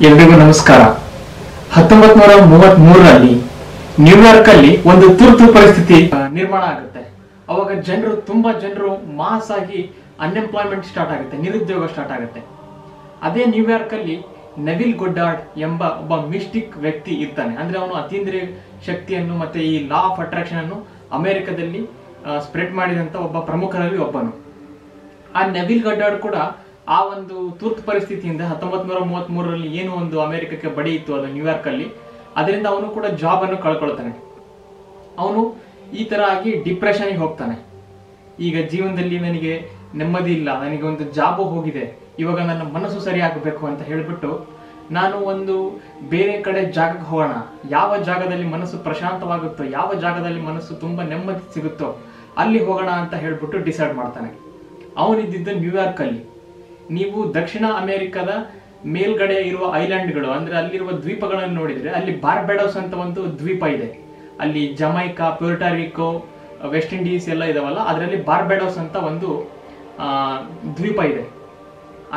ಎಲ್ರಿಗೂ ನಮಸ್ಕಾರ. 1933ರಲ್ಲಿ ನ್ಯೂಯಾರ್ಕ್ ಅಲ್ಲಿ ಒಂದು ತುರ್ತು ಪರಿಸ್ಥಿತಿ ನಿರ್ಮಾಣ ಆಗುತ್ತೆ. ಅವಾಗ ತುಂಬಾ ಜನರು ಮಾಸ್ ಆಗಿ ಅನ್ಎಂಪ್ಲಾಯ್ಮೆಂಟ್ ಸ್ಟಾರ್ಟ್ ಆಗುತ್ತೆ, ನಿರುದ್ಯೋಗ ಸ್ಟಾರ್ಟ್ ಆಗುತ್ತೆ. ಅದೇ ನ್ಯೂಯಾರ್ಕ್ ಅಲ್ಲಿ ನೆವಿಲ್ ಗೊಡ್ಡಾರ್ಡ್ ಎಂಬ ಒಬ್ಬ ಮಿಸ್ಟಿಕ್ ವ್ಯಕ್ತಿ ಇರ್ತಾನೆ. ಅಂದ್ರೆ ಅವನು ಅತೀಂದ್ರಿಯ ಶಕ್ತಿಯನ್ನು ಮತ್ತೆ ಈ ಲಾ ಆಫ್ ಅಟ್ರಾಕ್ಷನ್ ಅನ್ನು ಅಮೆರಿಕದಲ್ಲಿ ಸ್ಪ್ರೆಡ್ ಮಾಡಿದಂತ ಒಬ್ಬ ಪ್ರಮುಖರಲ್ಲಿ ಒಬ್ಬನು. ಆ ನೆವಿಲ್ ಗೊಡ್ಡಾರ್ಡ್ ಕೂಡ ಆ ಒಂದು ತುರ್ತು ಪರಿಸ್ಥಿತಿಯಿಂದ 1933ರಲ್ಲಿ ಏನು ಒಂದು ಅಮೆರಿಕಕ್ಕೆ ಬಡಿ ಇತ್ತು ಅದು ನ್ಯೂಯಾರ್ಕ್ ಅಲ್ಲಿ, ಅದರಿಂದ ಅವನು ಕೂಡ ಜಾಬ್ ಅನ್ನು ಕಳ್ಕೊಳ್ತಾನೆ. ಅವನು ಈ ತರ ಆಗಿ ಡಿಪ್ರೆಷನ್ಗೆ ಹೋಗ್ತಾನೆ. ಈಗ ಜೀವನದಲ್ಲಿ ನನಗೆ ನೆಮ್ಮದಿ ಇಲ್ಲ, ನನಗೆ ಒಂದು ಜಾಬ್ ಹೋಗಿದೆ, ಇವಾಗ ನನ್ನ ಮನಸ್ಸು ಸರಿ ಆಗಬೇಕು ಅಂತ ಹೇಳ್ಬಿಟ್ಟು ನಾನು ಒಂದು ಬೇರೆ ಕಡೆ ಜಾಗಕ್ಕೆ ಹೋಗೋಣ, ಯಾವ ಜಾಗದಲ್ಲಿ ಮನಸ್ಸು ಪ್ರಶಾಂತವಾಗುತ್ತೋ, ಯಾವ ಜಾಗದಲ್ಲಿ ಮನಸ್ಸು ತುಂಬಾ ನೆಮ್ಮದಿ ಸಿಗುತ್ತೋ ಅಲ್ಲಿ ಹೋಗೋಣ ಅಂತ ಹೇಳ್ಬಿಟ್ಟು ಡಿಸೈಡ್ ಮಾಡ್ತಾನೆ. ಅವನಿದ್ದಿದ್ದು ನ್ಯೂಯಾರ್ಕ್ ಅಲ್ಲಿ. ನೀವು ದಕ್ಷಿಣ ಅಮೆರಿಕದ ಮೇಲ್ಗಡೆ ಇರುವ ಐಲ್ಯಾಂಡ್ಗಳು ಅಂದ್ರೆ ಅಲ್ಲಿರುವ ದ್ವೀಪಗಳನ್ನು ನೋಡಿದ್ರೆ ಅಲ್ಲಿ ಬಾರ್ಬೆಡೋಸ್ ಅಂತ ಒಂದು ದ್ವೀಪ ಇದೆ. ಅಲ್ಲಿ ಜಮೈಕಾ, ಪ್ಯೂರ್ಟಾರಿಕೋ, ವೆಸ್ಟ್ ಇಂಡೀಸ್ ಎಲ್ಲ ಇದಾವಲ್ಲ, ಅದರಲ್ಲಿ ಬಾರ್ಬೆಡೋಸ್ ಅಂತ ಒಂದು ದ್ವೀಪ ಇದೆ.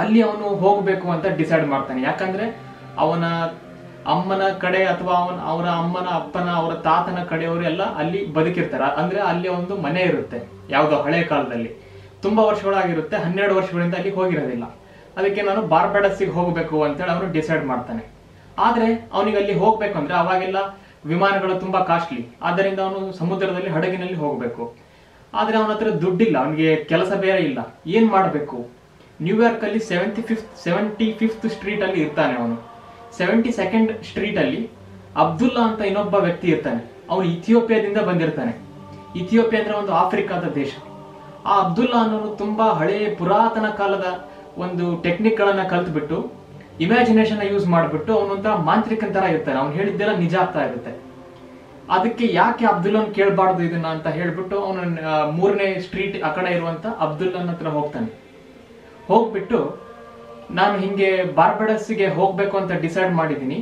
ಅಲ್ಲಿ ಅವನು ಹೋಗ್ಬೇಕು ಅಂತ ಡಿಸೈಡ್ ಮಾಡ್ತಾನೆ. ಯಾಕಂದ್ರೆ ಅವನ ಅಮ್ಮನ ಕಡೆ ಅಥವಾ ಅವರ ಅಮ್ಮನ ಅಪ್ಪನ ಅವರ ತಾತನ ಕಡೆಯವರು ಎಲ್ಲ ಅಲ್ಲಿ ಬದುಕಿರ್ತಾರೆ. ಅಂದ್ರೆ ಅಲ್ಲಿ ಒಂದು ಮನೆ ಇರುತ್ತೆ, ಯಾವುದೋ ಹಳೆ ಕಾಲದಲ್ಲಿ ತುಂಬಾ ವರ್ಷಗಳಾಗಿರುತ್ತೆ, 12 ವರ್ಷಗಳಿಂದ ಅಲ್ಲಿ ಹೋಗಿರೋದಿಲ್ಲ. ಅದಕ್ಕೆ ನಾನು ಬಾರ್ಬೆಡಸ್ಸಿಗೆ ಹೋಗ್ಬೇಕು ಅಂತೇಳಿ ಅವನು ಡಿಸೈಡ್ ಮಾಡ್ತಾನೆ. ಆದ್ರೆ ಅವನಿಗೆ ಅಲ್ಲಿ ಹೋಗ್ಬೇಕು ಅಂದ್ರೆ ಅವಾಗೆಲ್ಲ ವಿಮಾನಗಳು ತುಂಬಾ ಕಾಸ್ಟ್ಲಿ, ಆದ್ದರಿಂದ ಅವನು ಸಮುದ್ರದಲ್ಲಿ ಹಡಗಿನಲ್ಲಿ ಹೋಗ್ಬೇಕು. ಆದ್ರೆ ಅವನ ಹತ್ರ ದುಡ್ಡಿಲ್ಲ, ಅವನಿಗೆ ಕೆಲಸ ಬೇರೆ ಇಲ್ಲ. ಏನ್ ಮಾಡ್ಬೇಕು? ನ್ಯೂಯಾರ್ಕ್ ಅಲ್ಲಿ 75th ಸ್ಟ್ರೀಟ್ ಅಲ್ಲಿ ಇರ್ತಾನೆ ಅವನು. 72nd ಸ್ಟ್ರೀಟ್ ಅಲ್ಲಿ ಅಬ್ದುಲ್ಲಾ ಅಂತ ಇನ್ನೊಬ್ಬ ವ್ಯಕ್ತಿ ಇರ್ತಾನೆ. ಅವನು ಇಥಿಯೋಪಿಯಾದಿಂದ ಬಂದಿರ್ತಾನೆ. ಇಥಿಯೋಪಿಯಾ ಅಂದ್ರೆ ಒಂದು ಆಫ್ರಿಕಾದ ದೇಶ. ಆ ಅಬ್ದುಲ್ಲಾ ಅನ್ನೋನು ತುಂಬಾ ಹಳೆಯ ಪುರಾತನ ಕಾಲದ ಒಂದು ಟೆಕ್ನಿಕ್ ಗಳನ್ನ ಕಲ್ತ್ಬಿಟ್ಟು ಇಮ್ಯಾಜಿನೇಷನ್ ಯೂಸ್ ಮಾಡ್ಬಿಟ್ಟು ಅವನೊಂಥರ ಮಾಂತ್ರಿಕನ್ ತರ ಇರ್ತಾನೆ. ಅವ್ನು ಹೇಳಿದ್ದೆಲ್ಲ ನಿಜ ಆಗ್ತಾ ಇರುತ್ತೆ. ಅದಕ್ಕೆ ಯಾಕೆ ಅಬ್ದುಲ್ಲನ್ ಕೇಳಬಾರ್ದು ಇದನ್ನ ಅಂತ ಹೇಳ್ಬಿಟ್ಟು ಅವನು 3ನೇ ಸ್ಟ್ರೀಟ್ ಆ ಕಡೆ ಇರುವಂತ ಅಬ್ದುಲ್ಲನ್ ಹತ್ರ ಹೋಗ್ತಾನೆ. ಹೋಗ್ಬಿಟ್ಟು ನಾನು ಹಿಂಗೆ ಬಾರ್ಬೆಡಸ್ಗೆ ಹೋಗ್ಬೇಕು ಅಂತ ಡಿಸೈಡ್ ಮಾಡಿದೀನಿ,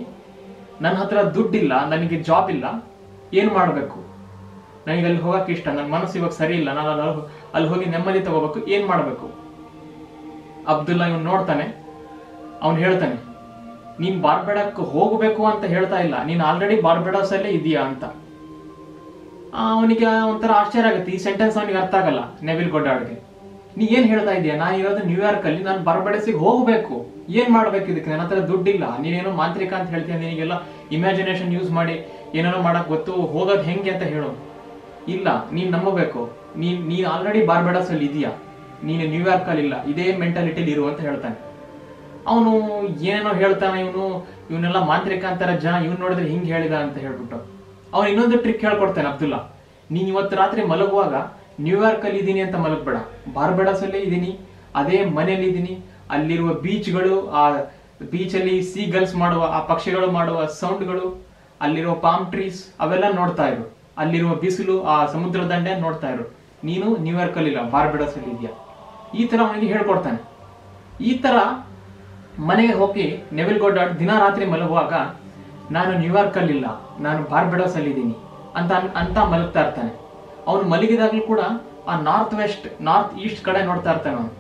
ನನ್ನ ಹತ್ರ ದುಡ್ಡಿಲ್ಲ, ನನಗೆ ಜಾಬ್ ಇಲ್ಲ, ಏನ್ ಮಾಡ್ಬೇಕು? ನನಗೆ ಅಲ್ಲಿ ಹೋಗಕ್ಕೆ ಇಷ್ಟ, ನನ್ನ ಮನಸ್ಸು ಇವಾಗ ಸರಿ ಇಲ್ಲ, ನಾನು ಅಲ್ಲಿ ಹೋಗಿ ನೆಮ್ಮದಿ ತಗೋಬೇಕು, ಏನ್ ಮಾಡ್ಬೇಕು? ಅಬ್ದುಲ್ಲಾ ಇವನು ನೋಡ್ತಾನೆ. ಅವನು ಹೇಳ್ತಾನೆ, ನೀನ್ ಬಾರ್ಬೆಡಕ್ ಹೋಗ್ಬೇಕು ಅಂತ ಹೇಳ್ತಾ ಇಲ್ಲ, ನೀನ್ ಆಲ್ರೆಡಿ ಬಾರ್ಬೆಡಾಸ್ ಅಲ್ಲೇ ಇದೀಯಾ ಅಂತ. ಅವನಿಗೆ ಒಂಥರ ಆಶ್ಚರ್ಯ ಆಗುತ್ತೆ. ಈ ಸೆಂಟೆನ್ಸ್ ಅವನಿಗೆ ಅರ್ಥ ಆಗಲ್ಲ ನೆವಿಲ್ ಗೊಡ್ಡಾರ್ಡ್ಗೆ. ನೀ ಏನ್ ಹೇಳ್ತಾ ಇದೀಯ? ನಾನು ಇರೋದು ನ್ಯೂಯಾರ್ಕ್ ಅಲ್ಲಿ, ನಾನು ಬಾರ್ಬೆಡಸ್ಸಿಗೆ ಹೋಗ್ಬೇಕು, ಏನ್ ಮಾಡ್ಬೇಕು ಇದಕ್ಕೆ? ನನ್ನ ಹತ್ರ ದುಡ್ಡಿಲ್ಲ, ನೀನೇನೋ ಮಾಂತ್ರಿಕ ಅಂತ ಹೇಳ್ತೀಯ, ನಿನಗೆಲ್ಲ ಇಮ್ಯಾಜಿನೇಷನ್ ಯೂಸ್ ಮಾಡಿ ಏನೇನೋ ಮಾಡಕ್ ಗೊತ್ತು, ಹೋಗೋದು ಹೆಂಗೆ ಅಂತ ಹೇಳು. ಇಲ್ಲ, ನೀನ್ ನಂಬಬೇಕು, ನೀನ್ ಆಲ್ರೆಡಿ ಬಾರ್ಬೆಡಾಸ್ ಅಲ್ಲಿ ಇದೀಯಾ, ನೀನು ನ್ಯೂಯಾರ್ಕ್ ಅಲ್ಲಿ ಇಲ್ಲ, ಇದೇ ಮೆಂಟಾಲಿಟಿಲಿ ಇರು ಅಂತ ಹೇಳ್ತಾನೆ. ಅವನು ಏನೇನೋ ಹೇಳ್ತಾನೆ, ಇವನೆಲ್ಲ ಮಾಂತ್ರಿಕ ಅಂತಾರ ಜನ, ಇವ್ನು ನೋಡಿದ್ರೆ ಹಿಂಗ್ ಹೇಳಿದ ಅಂತ ಹೇಳ್ಬಿಟ್ಟು ಅವನು ಇನ್ನೊಂದು ಟ್ರಿಕ್ ಹೇಳ್ಕೊಡ್ತಾನೆ. ಅಬ್ದುಲ್ಲಾ, ನೀನ್ ಇವತ್ತು ರಾತ್ರಿ ಮಲಗುವಾಗ ನ್ಯೂಯಾರ್ಕ್ ಅಲ್ಲಿ ಇದೀನಿ ಅಂತ ಮಲಗಬೇಡ, ಬಾರ್ಬೆಡಾಸ್ ಅಲ್ಲೇ ಇದೀನಿ, ಅದೇ ಮನೇಲಿ ಇದೀನಿ, ಅಲ್ಲಿರುವ ಬೀಚ್ಗಳು, ಆ ಬೀಚ್ ಅಲ್ಲಿ ಸೀ ಗಲ್ಸ್ ಮಾಡುವ ಆ ಪಕ್ಷಿಗಳು ಮಾಡುವ ಸೌಂಡ್ಗಳು, ಅಲ್ಲಿರುವ ಪಾಮ್ ಟ್ರೀಸ್ ಅವೆಲ್ಲ ನೋಡ್ತಾ ಇರು, ಅಲ್ಲಿರುವ ಬಿಸಿಲು, ಆ ಸಮುದ್ರ ದಂಡೆ ನೋಡ್ತಾ ಇರು, ನೀನು ನ್ಯೂಯಾರ್ಕ್ ಅಲ್ಲಿ ಇಲ್ಲ, ಬಾರ್ಬೆಡಾಸ್ ಅಲ್ಲಿ ಇದೆಯಾ. ಈ ತರ ಅವನಿಗೆ ಹೇಳ್ಕೊಡ್ತಾನೆ. ಈ ತರ ಮನೆಗೆ ಹೋಗಿ ನೆವಿಲ್ ಗೊಡ್ಡಾರ್ಡ್ ದಿನ ರಾತ್ರಿ ಮಲಗುವಾಗ ನಾನು ನ್ಯೂಯಾರ್ಕ್ ಅಲ್ಲಿ ಇಲ್ಲ, ನಾನು ಬಾರ್ಬೆಡಾಸ್ ಅಲ್ಲಿ ಇದ್ದೀನಿ ಅಂತ ಮಲಗ್ತಾ ಇರ್ತಾನೆ. ಅವನು ಮಲಗಿದಾಗ್ಲೂ ಕೂಡ ಆ ನಾರ್ತ್ ಈಸ್ಟ್ ಕಡೆ ನೋಡ್ತಾ ಇರ್ತಾನೆ. ಅವನು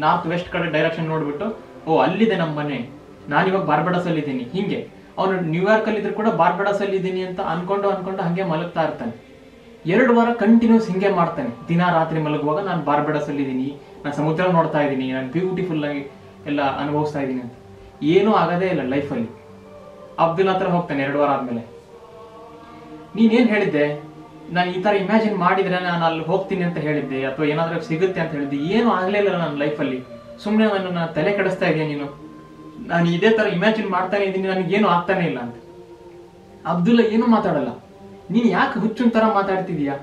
ನಾರ್ತ್ ವೆಸ್ಟ್ ಕಡೆ ಡೈರೆಕ್ಷನ್ ನೋಡ್ಬಿಟ್ಟು, ಓ ಅಲ್ಲಿದೆ ನಮ್ಮ ಮನೆ, ನಾನಿವಾಗ ಬಾರ್ಬೆಡಾಸ್ ಅಲ್ಲಿ ಇದ್ದೀನಿ, ಹಿಂಗೆ ಅವನು ನ್ಯೂಯಾರ್ಕ್ ಅಲ್ಲಿ ಇದ್ರು ಕೂಡ ಬಾರ್ಬೆಡಾಸ್ ಅಲ್ಲಿ ಇದ್ದೀನಿ ಅಂತ ಅನ್ಕೊಂಡು ಹಂಗೆ ಮಲಗ್ತಾ ಇರ್ತಾನೆ. 2 ವಾರ ಕಂಟಿನ್ಯೂಸ್ ಹಿಂಗೆ ಮಾಡ್ತಾನೆ. ದಿನ ರಾತ್ರಿ ಮಲಗುವಾಗ ನಾನು ಬಾರ್ಬೆಡಾಸ್ ಅಲ್ಲಿ ಇದ್ದೀನಿ, ನಾನು ಸಮುದ್ರ ನೋಡ್ತಾ ಇದ್ದೀನಿ, ನಾನು ಬ್ಯೂಟಿಫುಲ್ ಆಗಿ ಎಲ್ಲ ಅನುಭವಿಸ್ತಾ ಇದ್ದೀನಿ ಅಂತ. ಏನೂ ಆಗದೇ ಇಲ್ಲ ಲೈಫಲ್ಲಿ. ಅಬ್ದುಲ್ಲಾ ಹತ್ರ ಹೋಗ್ತಾನೆ 2 ವಾರ ಆದ್ಮೇಲೆ. ನೀನೇನ್ ಹೇಳಿದ್ದೆ? ನಾನು ಈ ತರ ಇಮ್ಯಾಜಿನ್ ಮಾಡಿದ್ರೆ ನಾನು ಅಲ್ಲಿ ಹೋಗ್ತೀನಿ ಅಂತ ಹೇಳಿದ್ದೆ, ಅಥವಾ ಏನಾದ್ರೂ ಸಿಗುತ್ತೆ ಅಂತ ಹೇಳಿದ್ದೆ, ಏನು ಆಗ್ಲೇ ಇಲ್ಲ ನನ್ನ ಲೈಫಲ್ಲಿ, ಸುಮ್ಮನೆ ನನ್ನ ತಲೆ ಕೆಡಿಸ್ತಾ ಇದೆಯಾ ನೀನು? ನಾನು ಇದೇ ತರ ಇಮ್ಯಾಜಿನ್ ಮಾಡ್ತಾನೆ ಇದ್ದೀನಿ, ನನಗೇನು ಆಗ್ತಾನೆ ಇಲ್ಲ ಅಂತ. ಅಬ್ದುಲ್ಲಾ ಏನು ಮಾತಾಡಲ್ಲ. ನೀನ್ ಯಾಕೆ ಹುಚ್ಚುನ್ ತರ ಮಾತಾಡ್ತಿದೀಯಾ?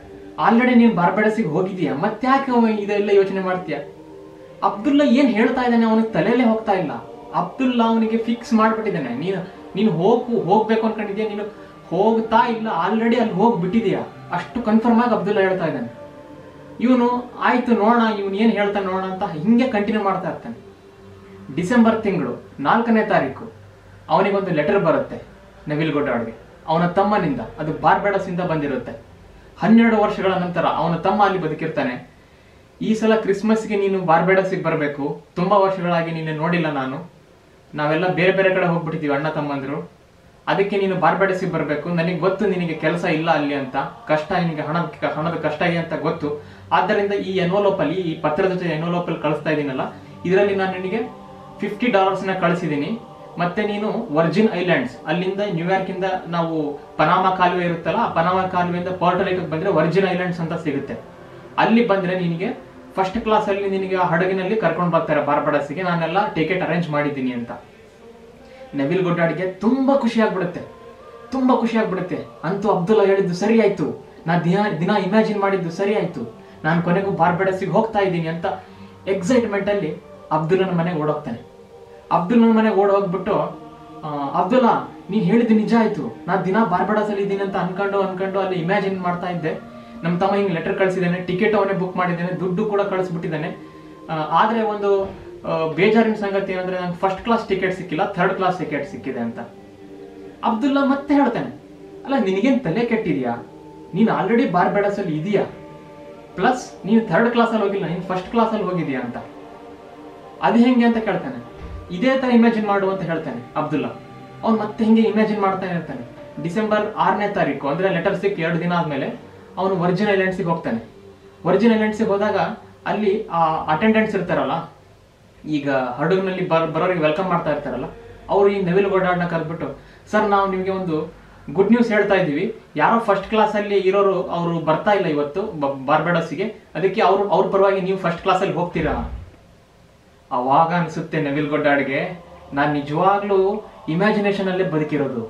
ಆಲ್ರೆಡಿ ನೀನ್ ಬಾರ್ಬೆಡಸ್ಸಿಗೆ ಹೋಗಿದೀಯಾ, ಮತ್ತ್ಯಾಕೆ ಇದೆಲ್ಲ ಯೋಚನೆ ಮಾಡ್ತೀಯ? ಅಬ್ದುಲ್ಲಾ ಏನ್ ಹೇಳ್ತಾ ಇದ್ದಾನೆ ಅವನಿಗೆ ತಲೆಯಲ್ಲೇ ಹೋಗ್ತಾ ಇಲ್ಲ. ಅಬ್ದುಲ್ಲಾ ಅವನಿಗೆ ಫಿಕ್ಸ್ ಮಾಡ್ಬಿಟ್ಟಿದ್ದಾನೆ, ನೀನು ಹೋಗ್ಬೇಕು ಅನ್ಕೊಂಡಿದ್ಯಾ, ನೀನು ಹೋಗ್ತಾ ಇಲ್ಲ, ಆಲ್ರೆಡಿ ಅಲ್ಲಿ ಹೋಗ್ಬಿಟ್ಟಿದೀಯಾ, ಅಷ್ಟು ಕನ್ಫರ್ಮ್ ಆಗಿ ಅಬ್ದುಲ್ಲಾ ಹೇಳ್ತಾ ಇದ್ದಾನೆ. ಇವನು ಆಯ್ತು ನೋಡೋಣ, ಇವನು ಏನ್ ಹೇಳ್ತಾನೆ ನೋಡೋಣ ಅಂತ ಹಿಂಗೆ ಕಂಟಿನ್ಯೂ ಮಾಡ್ತಾ ಇರ್ತಾನೆ. ಡಿಸೆಂಬರ್ ತಿಂಗಳು 4ನೇ ತಾರೀಕು ಅವನಿಗೊಂದು ಲೆಟರ್ ಬರುತ್ತೆ ನೆವಿಲ್ ಗೊಡ್ಡಾರ್ಡ್ಗೆ, ಅವನ ತಮ್ಮನಿಂದ. ಅದು ಬಾರ್ಬೆಡಾಸ್ ಇಂದ ಬಂದಿರುತ್ತೆ. 12 ವರ್ಷಗಳ ನಂತರ ಅವನ ತಮ್ಮ ಅಲ್ಲಿ ಬದುಕಿರ್ತಾನೆ. ಈ ಸಲ ಕ್ರಿಸ್ಮಸ್ಗೆ ನೀನು ಬಾರ್ಬೆಡಾಸ್ಗೆ ಬರಬೇಕು, ತುಂಬಾ ವರ್ಷಗಳಾಗಿ ನೀನು ನೋಡಿಲ್ಲ ನಾನು, ನಾವೆಲ್ಲ ಬೇರೆ ಬೇರೆ ಕಡೆ ಹೋಗ್ಬಿಟ್ಟಿದೀವಿ ಅಣ್ಣ ತಮ್ಮಂದ್ರು. ಅದಕ್ಕೆ ನೀನು ಬಾರ್ಬಡೋಸಿಗೆ ಬರಬೇಕು. ನನಗೆ ಗೊತ್ತು ನಿನಗೆ ಕೆಲಸ ಇಲ್ಲ ಅಲ್ಲಿ ಅಂತ, ಕಷ್ಟ, ನಿನಗೆ ಹಣದ ಕಷ್ಟ ಇದೆ ಅಂತ ಗೊತ್ತು. ಆದ್ದರಿಂದ ಈ ಎನ್ವಲೋಪ್ ಅಲ್ಲಿ, ಈ ಪತ್ರದ ಜೊತೆ ಎನ್ವಲೋಪ್ ಅಲ್ಲಿ ಕಳಿಸ್ತಾ ಇದೀನಲ್ಲ, ಇದರಲ್ಲಿ ನಾನು ನಿನಗೆ $50 ಕಳಿಸಿದೀನಿ. ಮತ್ತೆ ನೀನು ವರ್ಜಿನ್ ಐಲ್ಯಾಂಡ್ಸ್, ಅಲ್ಲಿಂದ ನ್ಯೂಯಾರ್ಕ್ ಇಂದ ನಾವು ಪನಾಮಾ ಕಾಲುವೆ ಇರುತ್ತಲ್ಲ, ಆ ಪನಾಮಾ ಕಾಲುವೆಯಿಂದ ಪೋರ್ಟೋರಿಕೋಗೆ ಬಂದ್ರೆ ವರ್ಜಿನ್ ಐಲ್ಯಾಂಡ್ಸ್ ಅಂತ ಸಿಗುತ್ತೆ. ಅಲ್ಲಿ ಬಂದ್ರೆ ನಿನಗೆ ಫಸ್ಟ್ ಕ್ಲಾಸ್ ಅಲ್ಲಿ ನಿನಗೆ ಆ ಹಡಗಿನಲ್ಲಿ ಕರ್ಕೊಂಡು ಬರ್ತಾರೆ ಬಾರ್ಬಡೋಸಿಗೆ. ನಾನೆಲ್ಲ ಟಿಕೆಟ್ ಅರೇಂಜ್ ಮಾಡಿದ್ದೀನಿ ಅಂತ. ನೆವಿಲ್ ಗೊಡ್ಡಾಡ್ಗೆ ತುಂಬಾ ಖುಷಿ ಆಗ್ಬಿಡುತ್ತೆ. ಅಂತೂ ಅಬ್ದುಲ್ಲಾ ಹೇಳಿದ್ದು ಸರಿ ಆಯ್ತು, ನಾ ದಿನ ಇಮ್ಯಾಜಿನ್ ಮಾಡಿದ್ದು ಸರಿ ಆಯ್ತು, ನಾನು ಕೊನೆಗೂ ಬಾರ್ಬಡೋಸಿಗೆ ಹೋಗ್ತಾ ಇದ್ದೀನಿ ಅಂತ ಎಕ್ಸೈಟ್ಮೆಂಟ್ ಅಲ್ಲಿ ಅಬ್ದುಲ್ಲನ ಮನೆಗೆ ಓಡೋಗ್ತಾನೆ. ಅಬ್ದುಲ್ಲನ ಮನೆಗೆ ಓಡೋಗ್ಬಿಟ್ಟು, ಅಬ್ದುಲ್ಲಾ ನೀನ್ ಹೇಳಿದ್ದು ನಿಜ ಆಯ್ತು, ನಾ ದಿನ ಬಾರ್ಬಡೋಸ್ ಅಲ್ಲಿ ಇದ್ದೀನಿ ಅಂತ ಅನ್ಕೊಂಡು ಅಲ್ಲಿ ಇಮ್ಯಾಜಿನ್ ಮಾಡ್ತಾ ಇದ್ದೆ. ನಮ್ಮ ತಮ್ಮ ಹಿಂಗ್ ಲೆಟರ್ ಕಳ್ಸಿದ್ದಾನೆ, ಟಿಕೆಟ್ ಅವನೇ ಬುಕ್ ಮಾಡಿದ್ದಾನೆ, ದುಡ್ಡು ಕೂಡ ಕಳಿಸ್ಬಿಟ್ಟಿದ್ದಾನೆ. ಆದ್ರೆ ಒಂದು ಬೇಜಾರಿನ ಸಂಗತಿ ಏನಂದ್ರೆ ನಂಗೆ ಫಸ್ಟ್ ಕ್ಲಾಸ್ ಟಿಕೆಟ್ ಸಿಕ್ಕಿಲ್ಲ, ಥರ್ಡ್ ಕ್ಲಾಸ್ ಟಿಕೆಟ್ ಸಿಕ್ಕಿದೆ ಅಂತ. ಅಬ್ದುಲ್ಲಾ ಮತ್ತೆ ಹೇಳ್ತಾನೆ, ಅಲ್ಲ ನಿನಗೇನ್ ತಲೆ ಕೆಟ್ಟಿದ್ಯಾ, ನೀನ್ ಆಲ್ರೆಡಿ ಬಾರ್ಬಡೋಸ್ ಅಲ್ಲಿ ಇದೀಯಾ, ಪ್ಲಸ್ ನೀನು ಥರ್ಡ್ ಕ್ಲಾಸ್ ಅಲ್ಲಿ ಹೋಗಿಲ್ಲ, ನೀನ್ ಫಸ್ಟ್ ಕ್ಲಾಸ್ ಅಲ್ಲಿ ಹೋಗಿದ್ಯಾ ಅಂತ. ಅದು ಹೆಂಗೆ ಅಂತ ಕೇಳ್ತಾನೆ. ಇದೇ ತರ ಇಮ್ಯಾಜಿನ್ ಮಾಡು ಅಂತ ಹೇಳ್ತಾನೆ ಅಬ್ದುಲ್ಲಾ. ಅವ್ನು ಮತ್ತೆ ಹಿಂಗೆ ಇಮ್ಯಾಜಿನ್ ಮಾಡ್ತಾ ಇರ್ತಾನೆ. ಡಿಸೆಂಬರ್ 6ನೇ ತಾರೀಕು ಅಂದ್ರೆ ಲೆಟರ್ ಸಿಕ್ 2 ದಿನ ಆದ್ಮೇಲೆ ಅವನು ವರ್ಜಿನ್ ಐಲ್ಯಾಂಡ್ಸಿಗೆ ಹೋಗ್ತಾನೆ. ವರ್ಜಿನ್ ಐಲ್ಯಾಂಡ್ಸಿಗೆ ಹೋದಾಗ ಅಲ್ಲಿ ಆ ಅಟೆಂಡೆಂಟ್ಸ್ ಇರ್ತಾರಲ್ಲ, ಈಗ ಹಡಗಿನಲ್ಲಿ ಬರೋರಿಗೆ ವೆಲ್ಕಮ್ ಮಾಡ್ತಾ ಇರ್ತಾರಲ್ಲ, ಅವ್ರು ಈ ನೆವಿಲ್ ಗೊಡ್ಡಾಡ್ನ ಕರೆದ್ಬಿಟ್ಟು, ಸರ್ ನಾವು ನಿಮ್ಗೆ ಒಂದು ಗುಡ್ ನ್ಯೂಸ್ ಹೇಳ್ತಾ ಇದೀವಿ, ಯಾರೋ ಫಸ್ಟ್ ಕ್ಲಾಸ್ ಅಲ್ಲಿ ಇರೋರು ಅವರು ಬರ್ತಾ ಇಲ್ಲ ಇವತ್ತು ಬಾರ್ಬಡೋಸಿಗೆ, ಅದಕ್ಕೆ ಅವ್ರ ಪರವಾಗಿ ನೀವು ಫಸ್ಟ್ ಕ್ಲಾಸ್ ಅಲ್ಲಿ ಹೋಗ್ತೀರಾ. ಅವಾಗ ಅನ್ಸುತ್ತೆ ನೆವಿಲ್ ಗೊಡ್ಡಾಡ್ಗೆ, ನಾನ್ ನಿಜವಾಗ್ಲೂ ಇಮ್ಯಾಜಿನೇಷನ್ ಅಲ್ಲೇ ಬದುಕಿರೋದು,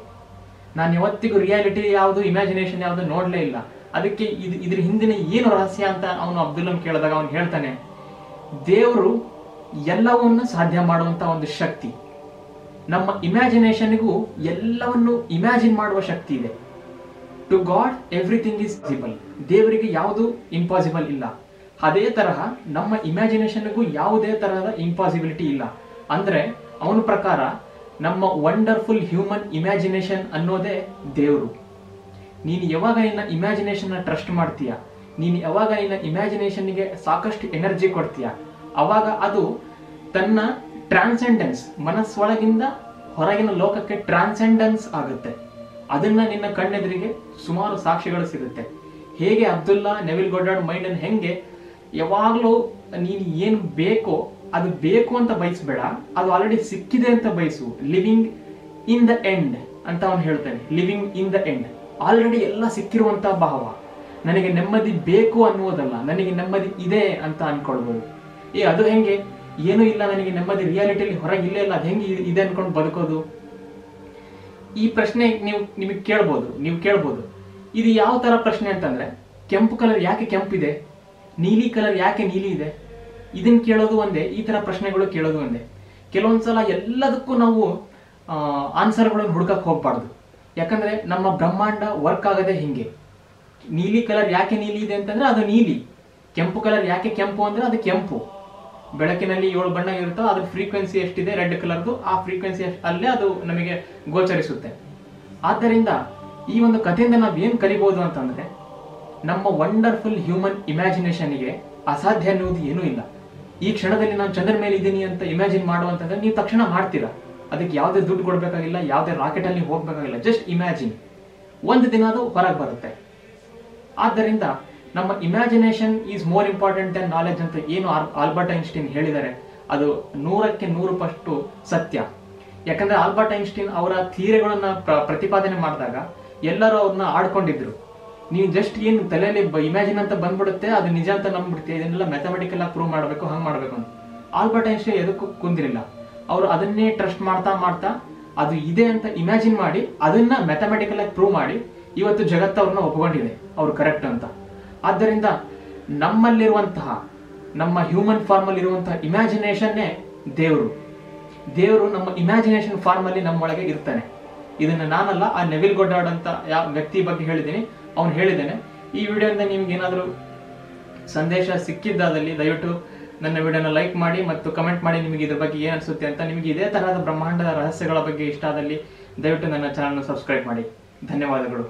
ನಾನು ಯಾವತ್ತಿಗೂ ರಿಯಾಲಿಟಿ ಯಾವುದು ಇಮ್ಯಾಜಿನೇಷನ್ ಯಾವುದು ನೋಡ್ಲೇ ಇಲ್ಲ. ಅದಕ್ಕೆ ಇದ್ರ ಹಿಂದಿನ ಏನು ರಹಸ್ಯ ಅಂತ ಅವನು ಅಬ್ದುಲ್ಲನ್ ಕೇಳಿದಾಗ ಅವನು ಹೇಳ್ತಾನೆ, ದೇವರು ಎಲ್ಲವನ್ನೂ ಸಾಧ್ಯ ಮಾಡುವಂತ ಒಂದು ಶಕ್ತಿ, ನಮ್ಮ ಇಮ್ಯಾಜಿನೇಷನ್ಗೂ ಎಲ್ಲವನ್ನು ಇಮ್ಯಾಜಿನ್ ಮಾಡುವ ಶಕ್ತಿ ಇದೆ. To God everything is possible, ದೇವರಿಗೆ ಯಾವುದು ಇಂಪಾಸಿಬಲ್ ಇಲ್ಲ. ಅದೇ ತರಹ ನಮ್ಮ ಇಮ್ಯಾಜಿನೇಷನ್ಗೂ ಯಾವುದೇ ತರಹದ ಇಂಪಾಸಿಬಿಲಿಟಿ ಇಲ್ಲ. ಅಂದ್ರೆ ಅವನ ಪ್ರಕಾರ ನಮ್ಮ ವಂಡರ್ಫುಲ್ ಹ್ಯೂಮನ್ ಇಮ್ಯಾಜಿನೇಷನ್ ಅನ್ನೋದೇ ದೇವರು. ನೀನು ಯಾವಾಗ ನಿನ್ನ ಇಮ್ಯಾಜಿನೇಷನ್ ಟ್ರಸ್ಟ್ ಮಾಡ್ತೀಯ, ನೀನು ಯಾವಾಗ ನಿನ್ನ ಇಮ್ಯಾಜಿನೇಷನ್ಗೆ ಸಾಕಷ್ಟು ಎನರ್ಜಿ ಕೊಡ್ತೀಯ, ಅವಾಗ ಅದು ತನ್ನ ಟ್ರಾನ್ಸೆಂಡೆನ್ಸ್, ಮನಸ್ಸೊಳಗಿಂದ ಹೊರಗಿನ ಲೋಕಕ್ಕೆ ಟ್ರಾನ್ಸೆಂಡೆನ್ಸ್ ಆಗುತ್ತೆ. ಅದನ್ನ ನಿನ್ನ ಕಣ್ಣೆದುರಿಗೆ ಸುಮಾರು ಸಾಕ್ಷಿಗಳು ಸಿಗುತ್ತೆ. ಹೇಗೆ ಅಬ್ದುಲ್ಲಾ ನೆವಿಲ್ ಗೊಡ್ಡಾಡ್ ಮೈಂಡ್ ಅನ್ನು ಹೆಂಗೆ ಯಾವಾಗ್ಲೂ ನೀನು ಏನ್ ಬೇಕೋ ಅದು ಬೇಕು ಅಂತ ಬಯಸ್ಬೇಡ, ಅದು ಆಲ್ರೆಡಿ ಸಿಕ್ಕಿದೆ ಅಂತ ಬಯಸು. ಲಿವಿಂಗ್ ಇನ್ ದ ಎಂಡ್ ಅಂತ ಅವನು ಹೇಳ್ತಾನೆ. Living in the end, already ಎಲ್ಲ ಸಿಕ್ಕಿರುವಂತ ಭಾವ. ನನಗೆ ನೆಮ್ಮದಿ ಬೇಕು ಅನ್ನುವುದಲ್ಲ, ನನಗೆ ನೆಮ್ಮದಿ ಇದೆ ಅಂತ ಅನ್ಕೊಳ್ಬಹುದು. ಅದು ಹೆಂಗೆ, ಏನೂ ಇಲ್ಲ ನನಗೆ ನೆಮ್ಮದಿ, ರಿಯಾಲಿಟಿಯಲ್ಲಿ ಹೊರಗೆ ಇಲ್ಲೇ ಇಲ್ಲ, ಅದು ಹೆಂಗೆ ಇದೆ ಅನ್ಕೊಂಡು ಬದುಕೋದು? ಈ ಪ್ರಶ್ನೆ ನಿಮಗೆ ಕೇಳ್ಬೋದು. ಇದು ಯಾವ ತರ ಪ್ರಶ್ನೆ ಅಂತಂದ್ರೆ, ಕೆಂಪು ಕಲರ್ ಯಾಕೆ ಕೆಂಪಿದೆ, ನೀಲಿ ಕಲರ್ ಯಾಕೆ ನೀಲಿ ಇದೆ, ಇದನ್ನ ಕೇಳೋದು ಒಂದೇ, ಈ ತರ ಪ್ರಶ್ನೆಗಳು ಕೇಳೋದು ಒಂದೇ. ಕೆಲವೊಂದ್ಸಲ ಎಲ್ಲದಕ್ಕೂ ನಾವು ಆನ್ಸರ್ಗಳನ್ನು ಹುಡುಕಕ್ ಹೋಗ್ಬಾರ್ದು. ಯಾಕಂದ್ರೆ ನಮ್ಮ ಬ್ರಹ್ಮಾಂಡ ವರ್ಕ್ ಆಗದೆ ಹಿಂಗೆ. ನೀಲಿ ಕಲರ್ ಯಾಕೆ ನೀಲಿ ಇದೆ ಅಂತಂದ್ರೆ ಅದು ನೀಲಿ, ಕೆಂಪು ಕಲರ್ ಯಾಕೆ ಕೆಂಪು ಅಂದ್ರೆ ಅದು ಕೆಂಪು. ಬೆಳಕಿನಲ್ಲಿ 7 ಬಣ್ಣ ಇರುತ್ತೋ ಅದ್ರ ಫ್ರೀಕ್ವೆನ್ಸಿ ಎಷ್ಟಿದೆ ರೆಡ್ ಕಲರ್ದು, ಆ ಫ್ರೀಕ್ವೆನ್ಸಿ ಅಲ್ಲೇ ಅದು ನಮಗೆ ಗೋಚರಿಸುತ್ತೆ. ಆದ್ದರಿಂದ ಈ ಒಂದು ಕಥೆಯಿಂದ ನಾವ್ ಏನ್ ಕಲಿಬಹುದು ಅಂತಂದ್ರೆ, ನಮ್ಮ ವಂಡರ್ಫುಲ್ ಹ್ಯೂಮನ್ ಇಮ್ಯಾಜಿನೇಷನ್ಗೆ ಅಸಾಧ್ಯ ಅನ್ನುವುದು ಏನೂ ಇಲ್ಲ. ಈ ಕ್ಷಣದಲ್ಲಿ ನಾನು ಚಂದ್ರನ ಮೇಲೆ ಇದ್ದೀನಿ ಅಂತ ಇಮ್ಯಾಜಿನ್ ಮಾಡುವಂತಂದ್ರೆ ನೀವು ತಕ್ಷಣ ಮಾಡ್ತೀರಾ. ಅದಕ್ಕೆ ಯಾವುದೇ ದುಡ್ಡು ಕೊಡ್ಬೇಕಾಗಿಲ್ಲ, ಯಾವುದೇ ರಾಕೆಟ್ ಅಲ್ಲಿ ಹೋಗ್ಬೇಕಾಗಿಲ್ಲ, ಜಸ್ಟ್ ಇಮ್ಯಾಜಿನ್. ಒಂದು ದಿನ ಅದು ಹೊರಗೆ ಬರುತ್ತೆ. ಆದ್ದರಿಂದ ನಮ್ಮ imagination is more important than knowledge ಅಂತ ಏನು ಆಲ್ಬರ್ಟ್ ಐನ್ಸ್ಟೀನ್ ಹೇಳಿದ್ದಾರೆ, ಅದು 100ಕ್ಕೆ 100% ಸತ್ಯ. ಯಾಕಂದ್ರೆ ಆಲ್ಬರ್ಟ್ ಐನ್ಸ್ಟೀನ್ ಅವರ ಥಿಯರಿಗಳನ್ನ ಪ್ರತಿಪಾದನೆ ಮಾಡಿದಾಗ ಎಲ್ಲರೂ ಅವ್ರನ್ನ ಆಡ್ಕೊಂಡಿದ್ರು. ನೀವು ಜಸ್ಟ್ ಏನು ತಲೆಯಲ್ಲಿ ಇಮ್ಯಾಜಿನ್ ಅಂತ ಬಂದ್ಬಿಡುತ್ತೆ, ಅದು ನಿಜ ಅಂತ ನಂಬ್ಬಿಡ್ತೀವಿ, ಇದನ್ನೆಲ್ಲ ಮ್ಯಾಥಮೆಟಿಕಲ್ ಆಗಿ ಪ್ರೂವ್ ಮಾಡಬೇಕು, ಹಂಗೆ ಮಾಡಬೇಕು ಅಂತ. ಆಲ್ಬರ್ಟ್ ಐನ್ಸ್ಟೀನ್ ಎದಕ್ಕೂ ಕುಂದಿರಿಲ್ಲ. ಅವರು ಅದನ್ನೇ ಟ್ರಸ್ಟ್ ಮಾಡ್ತಾ ಅದು ಇದೆ ಅಂತ ಇಮ್ಯಾಜಿನ್ ಮಾಡಿ ಅದನ್ನ ಮ್ಯಾಥಮೆಟಿಕಲ್ ಆಗಿ ಪ್ರೂವ್ ಮಾಡಿ ಇವತ್ತು ಜಗತ್ತು ಅವ್ರನ್ನ ಒಪ್ಕೊಂಡಿದೆ ಅವ್ರು ಕರೆಕ್ಟ್ ಅಂತ. ಆದ್ದರಿಂದ ನಮ್ಮಲ್ಲಿರುವಂತಹ, ನಮ್ಮ ಹ್ಯೂಮನ್ ಫಾರ್ಮ್ ಅಲ್ಲಿ ಇರುವಂತಹ ಇಮ್ಯಾಜಿನೇಷನ್ನೇ ದೇವರು ನಮ್ಮ ಇಮ್ಯಾಜಿನೇಷನ್ ಫಾರ್ಮ್ ಅಲ್ಲಿ ನಮ್ಮೊಳಗೆ ಇರ್ತಾನೆ. ಇದನ್ನ ನಾನಲ್ಲ, ಆ ನೆವಿಲ್ ಗೊಡ್ಡಾಡ್ ಅಂತ ಯಾವ ವ್ಯಕ್ತಿ ಬಗ್ಗೆ ಹೇಳಿದ್ದೀನಿ, ಅವ್ನು ಹೇಳಿದ್ದೇನೆ. ಈ ವಿಡಿಯೋದಿಂದ ನಿಮ್ಗೆ ಏನಾದರೂ ಸಂದೇಶ ಸಿಕ್ಕಿದ್ದಾದಲ್ಲಿ ದಯವಿಟ್ಟು ನನ್ನ ವಿಡಿಯೋನ ಲೈಕ್ ಮಾಡಿ ಮತ್ತು ಕಮೆಂಟ್ ಮಾಡಿ ನಿಮಗೆ ಇದ್ರ ಬಗ್ಗೆ ಏನು ಅನಿಸುತ್ತೆ ಅಂತ. ನಿಮಗೆ ಇದೇ ತರಹದ ಬ್ರಹ್ಮಾಂಡದ ರಹಸ್ಯಗಳ ಬಗ್ಗೆ ಇಷ್ಟ ಆದಲ್ಲಿ ದಯವಿಟ್ಟು ನನ್ನ ಚಾನಲ್ನ ಸಬ್ಸ್ಕ್ರೈಬ್ ಮಾಡಿ. ಧನ್ಯವಾದಗಳು.